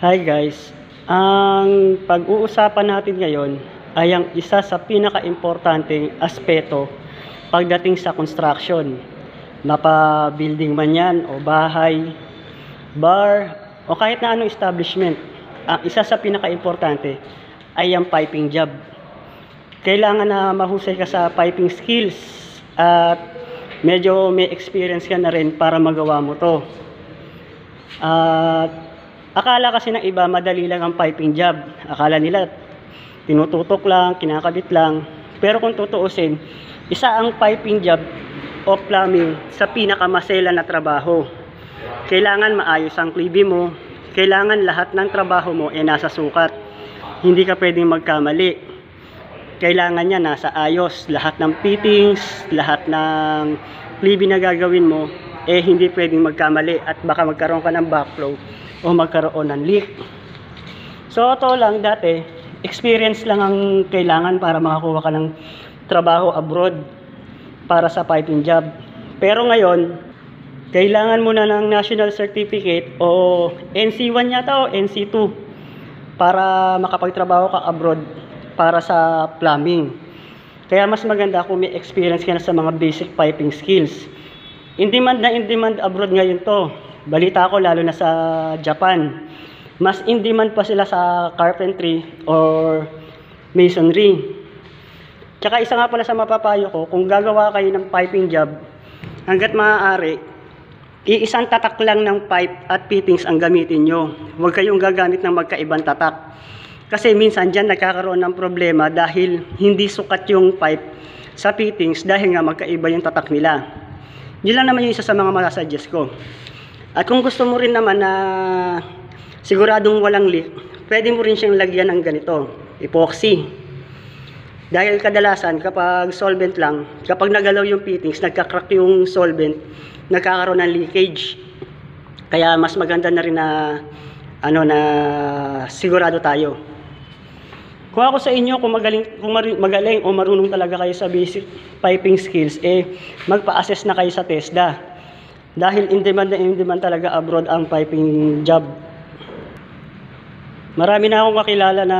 Hi guys, ang pag-uusapan natin ngayon ay ang isa sa pinaka-importanteng aspeto pagdating sa construction. Mapa-building man yan o bahay, bar o kahit na anong establishment. Ang isa sa pinaka-importante ay ang piping job. Kailangan na mahusay ka sa piping skills at medyo may experience ka na rin para magawa mo to. At akala kasi ng iba madali lang ang piping job. Akala nila tinututok lang, kinakabit lang. Pero kung tutuusin, isa ang piping job o plumbing sa pinakamasela na trabaho. Kailangan maayos ang klibi mo. Kailangan lahat ng trabaho mo ay nasa sukat. Hindi ka pwedeng magkamali. Kailangan niya nasa ayos. Lahat ng fittings, lahat ng klibi na gagawin mo, hindi pwedeng magkamali at baka magkaroon ka ng backflow o magkaroon ng leak. So ito lang dati, experience lang ang kailangan para makakuha ka ng trabaho abroad para sa piping job. Pero ngayon, kailangan mo na ng national certificate o NC1 yata o NC2 para makapagtrabaho ka abroad para sa plumbing. Kaya mas maganda kung may experience ka na sa mga basic piping skills. In demand abroad ngayon to. Balita ko lalo na sa Japan. Mas in demand pa sila sa carpentry or masonry. Tsaka isa nga pala sa mapapayo ko, kung gagawa kayo ng piping job, hanggat maaari, iisang tatak lang ng pipe at fittings ang gamitin nyo. Huwag kayong gagamit ng magkaibang tatak. Kasi minsan dyan nagkakaroon ng problema dahil hindi sukat yung pipe sa fittings dahil nga magkaiba yung tatak nila. Yun lang naman yung isa sa mga masasuggest ko. At kung gusto mo rin naman na siguradong walang leak, pwede mo rin siyang lagyan ng ganito, epoxy. Dahil kadalasan kapag solvent lang, kapag nagalaw yung fittings, nagka-crack yung solvent, nagkakaroon ng leakage. Kaya mas maganda na rin na na sigurado tayo. Kung ako sa inyo, kung magaling o marunong talaga kayo sa basic piping skills, magpa-assess na kayo sa TESDA. Dahil in demand talaga abroad ang piping job. Marami na akong kakilala na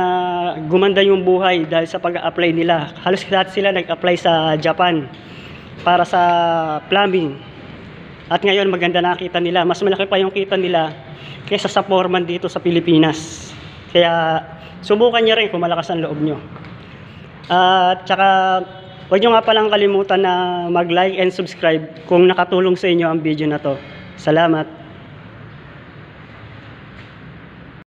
gumanda yung buhay dahil sa pag-apply nila. Halos lahat sila nag-apply sa Japan para sa plumbing. At ngayon maganda nakita nila. Mas malaki pa yung kita nila kaysa sa foreman dito sa Pilipinas. Kaya subukan niyo rin kung malakas ang loob nyo. At saka huwag nyo nga palang kalimutan na mag-like and subscribe kung nakatulong sa inyo ang video na to. Salamat!